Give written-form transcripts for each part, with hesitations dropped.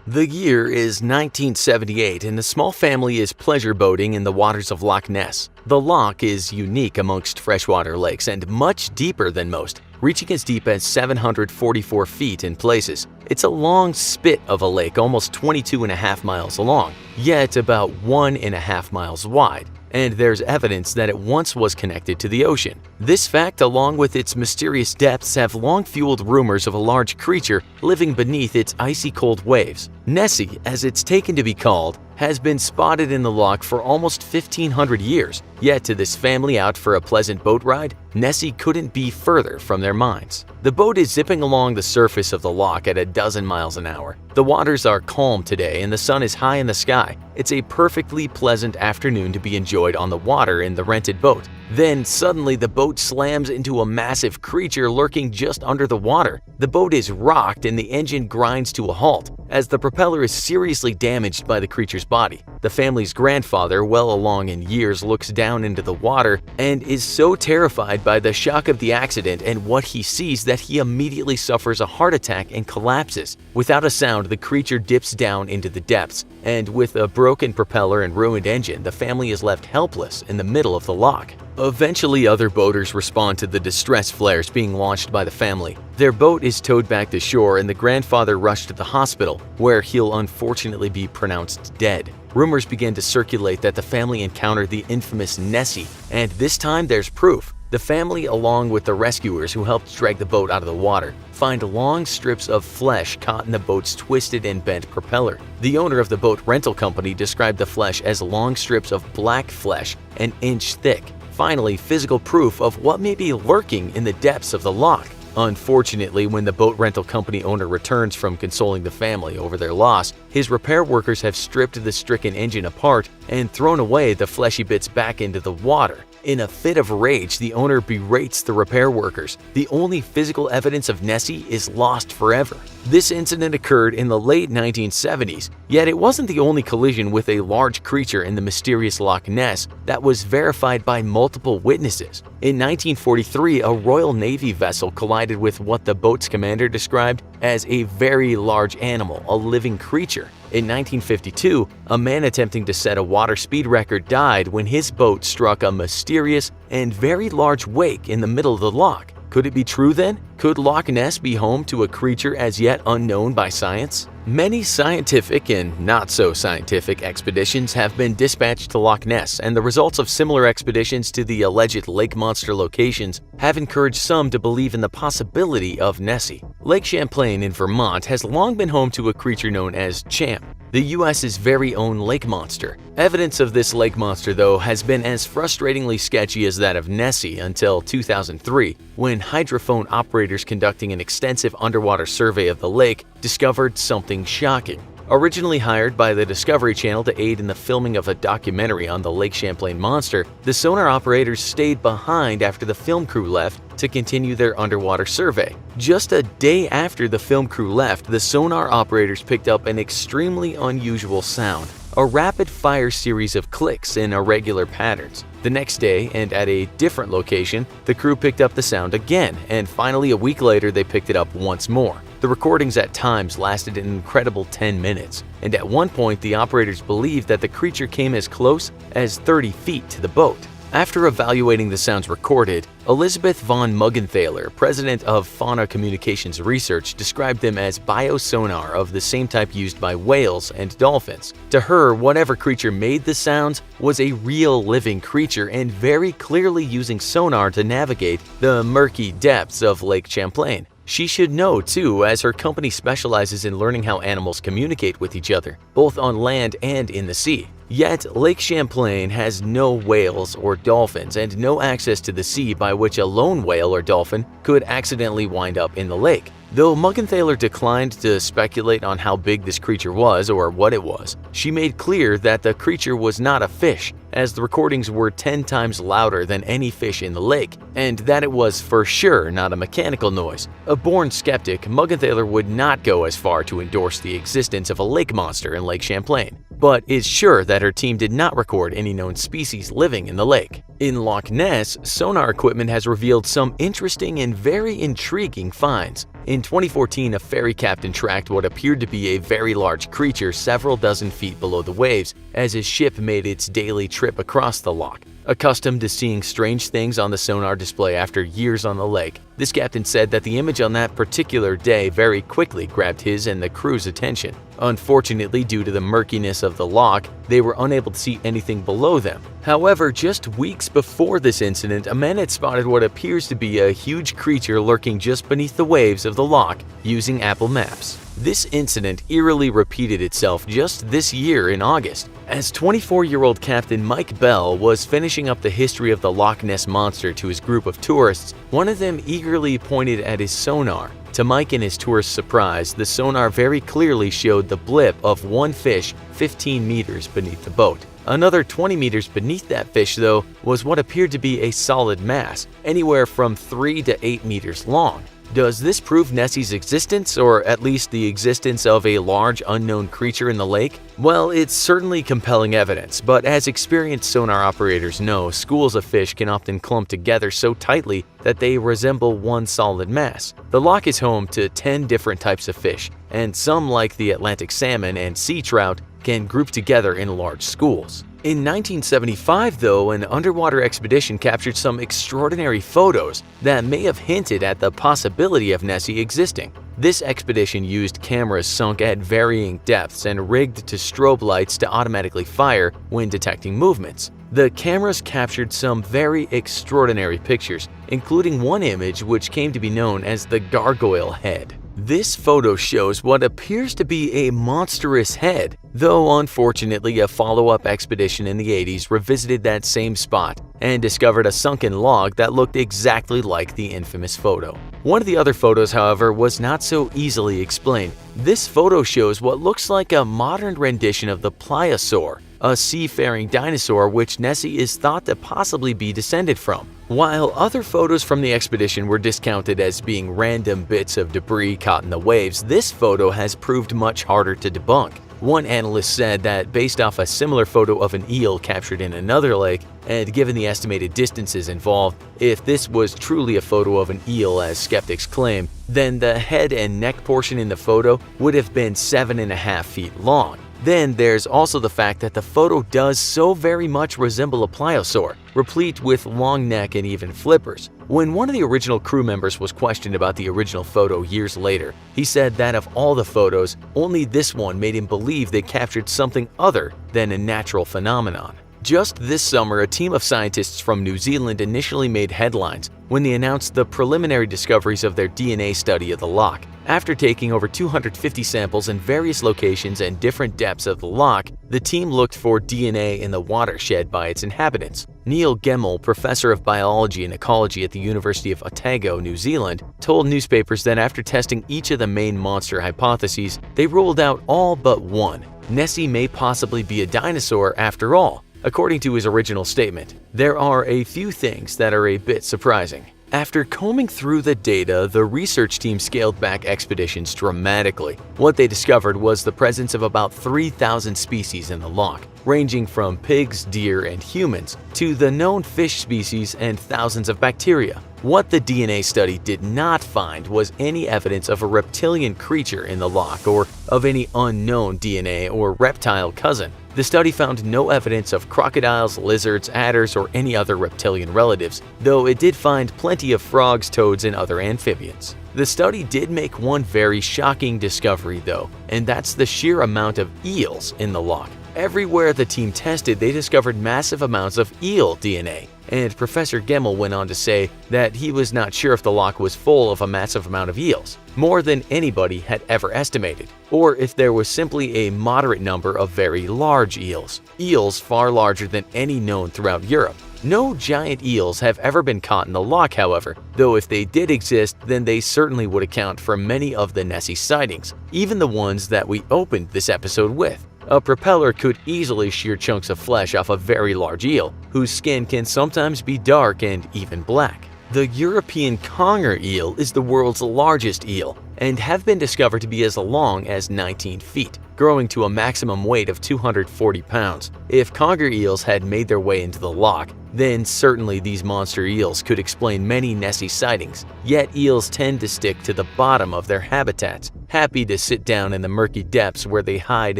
The year is 1978 and a small family is pleasure boating in the waters of Loch Ness. The loch is unique amongst freshwater lakes and much deeper than most, reaching as deep as 744 feet in places. It's a long spit of a lake almost 22.5 miles long, yet about 1.5 miles wide. And there's evidence that it once was connected to the ocean. This fact, along with its mysterious depths, have long fueled rumors of a large creature living beneath its icy cold waves. Nessie, as it's taken to be called, has been spotted in the loch for almost 1,500 years. Yet to this family out for a pleasant boat ride, Nessie couldn't be further from their minds. The boat is zipping along the surface of the loch at a dozen miles an hour. The waters are calm today and the sun is high in the sky. It's a perfectly pleasant afternoon to be enjoyed on the water in the rented boat. Then suddenly the boat slams into a massive creature lurking just under the water. The boat is rocked and the engine grinds to a halt as the propeller is seriously damaged by the creature's body. The family's grandfather, well along in years, looks down into the water and is so terrified by the shock of the accident and what he sees that he immediately suffers a heart attack and collapses. Without a sound, the creature dips down into the depths, and with a broken propeller and ruined engine, the family is left helpless in the middle of the loch. Eventually, other boaters respond to the distress flares being launched by the family. Their boat is towed back to shore and the grandfather rushed to the hospital, where he'll unfortunately be pronounced dead. Rumors begin to circulate that the family encountered the infamous Nessie, and this time there's proof. The family, along with the rescuers who helped drag the boat out of the water, find long strips of flesh caught in the boat's twisted and bent propeller. The owner of the boat rental company described the flesh as long strips of black flesh an inch thick. Finally, physical proof of what may be lurking in the depths of the loch. Unfortunately, when the boat rental company owner returns from consoling the family over their loss, his repair workers have stripped the stricken engine apart and thrown away the fleshy bits back into the water. In a fit of rage, the owner berates the repair workers. The only physical evidence of Nessie is lost forever. This incident occurred in the late 1970s, yet it wasn't the only collision with a large creature in the mysterious Loch Ness that was verified by multiple witnesses. In 1943, a Royal Navy vessel collided with what the boat's commander described as a very large animal, a living creature. In 1952, a man attempting to set a water speed record died when his boat struck a mysterious and very large wake in the middle of the loch. Could it be true then? Could Loch Ness be home to a creature as yet unknown by science? Many scientific and not-so-scientific expeditions have been dispatched to Loch Ness, and the results of similar expeditions to the alleged lake monster locations have encouraged some to believe in the possibility of Nessie. Lake Champlain in Vermont has long been home to a creature known as Champ, the U.S.'s very own lake monster. Evidence of this lake monster, though, has been as frustratingly sketchy as that of Nessie until 2003, when hydrophone operators conducting an extensive underwater survey of the lake discovered something shocking. Originally hired by the Discovery Channel to aid in the filming of a documentary on the Lake Champlain monster, the sonar operators stayed behind after the film crew left to continue their underwater survey. Just a day after the film crew left, the sonar operators picked up an extremely unusual sound, a rapid-fire series of clicks in irregular patterns. The next day, and at a different location, the crew picked up the sound again, and finally a week later they picked it up once more. The recordings at times lasted an incredible 10 minutes, and at one point the operators believed that the creature came as close as 30 feet to the boat. After evaluating the sounds recorded, Elizabeth von Muggenthaler, president of Fauna Communications Research, described them as biosonar of the same type used by whales and dolphins. To her, whatever creature made the sounds was a real living creature and very clearly using sonar to navigate the murky depths of Lake Champlain. She should know, too, as her company specializes in learning how animals communicate with each other, both on land and in the sea. Yet, Lake Champlain has no whales or dolphins and no access to the sea by which a lone whale or dolphin could accidentally wind up in the lake. Though Muggenthaler declined to speculate on how big this creature was or what it was, she made clear that the creature was not a fish, as the recordings were 10 times louder than any fish in the lake, and that it was for sure not a mechanical noise. A born skeptic, Muggenthaler would not go as far to endorse the existence of a lake monster in Lake Champlain, but is sure that her team did not record any known species living in the lake. In Loch Ness, sonar equipment has revealed some interesting and very intriguing finds. In 2014, a ferry captain tracked what appeared to be a very large creature several dozen feet below the waves as his ship made its daily trip across the loch. Accustomed to seeing strange things on the sonar display after years on the lake, this captain said that the image on that particular day very quickly grabbed his and the crew's attention. Unfortunately, due to the murkiness of the loch, they were unable to see anything below them. However, just weeks before this incident, a man had spotted what appears to be a huge creature lurking just beneath the waves of the loch using Apple Maps. This incident eerily repeated itself just this year in August, as 24-year-old Captain Mike Bell was finishing up the history of the Loch Ness Monster to his group of tourists. One of them eagerly pointed at his sonar. To Mike and his tourists' surprise, the sonar very clearly showed the blip of one fish 15 meters beneath the boat. Another 20 meters beneath that fish, though, was what appeared to be a solid mass, anywhere from 3 to 8 meters long. Does this prove Nessie's existence, or at least the existence of a large unknown creature in the lake? Well, it's certainly compelling evidence, but as experienced sonar operators know, schools of fish can often clump together so tightly that they resemble one solid mass. The loch is home to 10 different types of fish, and some, like the Atlantic salmon and sea trout, can group together in large schools. In 1975, though, an underwater expedition captured some extraordinary photos that may have hinted at the possibility of Nessie existing. This expedition used cameras sunk at varying depths and rigged to strobe lights to automatically fire when detecting movements. The cameras captured some very extraordinary pictures, including one image which came to be known as the gargoyle head. This photo shows what appears to be a monstrous head, though unfortunately a follow-up expedition in the 80s revisited that same spot and discovered a sunken log that looked exactly like the infamous photo. One of the other photos, however, was not so easily explained. This photo shows what looks like a modern rendition of the pliosaur, a seafaring dinosaur which Nessie is thought to possibly be descended from. While other photos from the expedition were discounted as being random bits of debris caught in the waves, this photo has proved much harder to debunk. One analyst said that based off a similar photo of an eel captured in another lake, and given the estimated distances involved, if this was truly a photo of an eel as skeptics claim, then the head and neck portion in the photo would have been 7.5 feet long. Then there's also the fact that the photo does so very much resemble a pliosaur, replete with long neck and even flippers. When one of the original crew members was questioned about the original photo years later, he said that of all the photos, only this one made him believe they captured something other than a natural phenomenon. Just this summer, a team of scientists from New Zealand initially made headlines when they announced the preliminary discoveries of their DNA study of the loch. After taking over 250 samples in various locations and different depths of the loch, the team looked for DNA in the water shed by its inhabitants. Neil Gemmell, professor of biology and ecology at the University of Otago, New Zealand, told newspapers that after testing each of the main monster hypotheses, they ruled out all but one. Nessie may possibly be a dinosaur after all. According to his original statement, there are a few things that are a bit surprising. After combing through the data, the research team scaled back expeditions dramatically. What they discovered was the presence of about 3,000 species in the loch, ranging from pigs, deer, and humans to the known fish species and thousands of bacteria. What the DNA study did not find was any evidence of a reptilian creature in the loch or of any unknown DNA or reptile cousin. The study found no evidence of crocodiles, lizards, adders, or any other reptilian relatives, though it did find plenty of frogs, toads, and other amphibians. The study did make one very shocking discovery though, and that's the sheer amount of eels in the loch. Everywhere the team tested, they discovered massive amounts of eel DNA, and Professor Gemmell went on to say that he was not sure if the loch was full of a massive amount of eels, more than anybody had ever estimated, or if there was simply a moderate number of very large eels. Eels far larger than any known throughout Europe. No giant eels have ever been caught in the loch, however, though if they did exist, then they certainly would account for many of the Nessie sightings, even the ones that we opened this episode with. A propeller could easily shear chunks of flesh off a very large eel, whose skin can sometimes be dark and even black. The European conger eel is the world's largest eel and have been discovered to be as long as 19 feet, growing to a maximum weight of 240 pounds. If conger eels had made their way into the loch, then certainly these monster eels could explain many Nessie sightings. Yet eels tend to stick to the bottom of their habitats, happy to sit down in the murky depths where they hide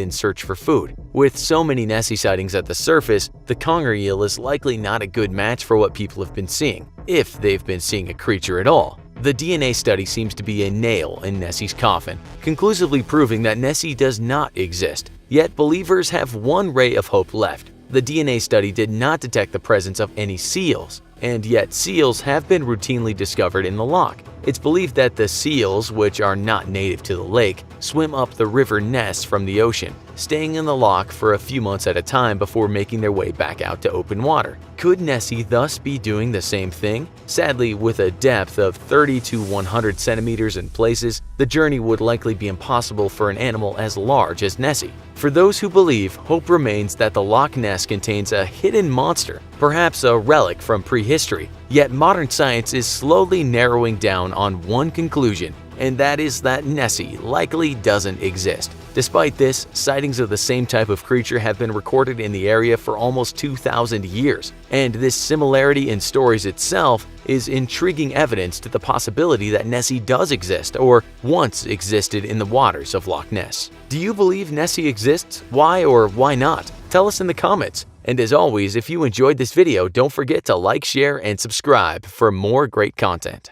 and search for food. With so many Nessie sightings at the surface, the conger eel is likely not a good match for what people have been seeing, if they've been seeing a creature at all. The DNA study seems to be a nail in Nessie's coffin, conclusively proving that Nessie does not exist. Yet believers have one ray of hope left. The DNA study did not detect the presence of any seals, and yet seals have been routinely discovered in the loch. It's believed that the seals, which are not native to the lake, swim up the River Ness from the ocean, staying in the loch for a few months at a time before making their way back out to open water. Could Nessie thus be doing the same thing? Sadly, with a depth of 30 to 100 centimeters in places, the journey would likely be impossible for an animal as large as Nessie. For those who believe, hope remains that the Loch Ness contains a hidden monster, perhaps a relic from prehistory. Yet modern science is slowly narrowing down on one conclusion, and that is that Nessie likely doesn't exist. Despite this, sightings of the same type of creature have been recorded in the area for almost 2,000 years, and this similarity in stories itself is intriguing evidence to the possibility that Nessie does exist or once existed in the waters of Loch Ness. Do you believe Nessie exists? Why or why not? Tell us in the comments. And as always, if you enjoyed this video, don't forget to like, share, and subscribe for more great content.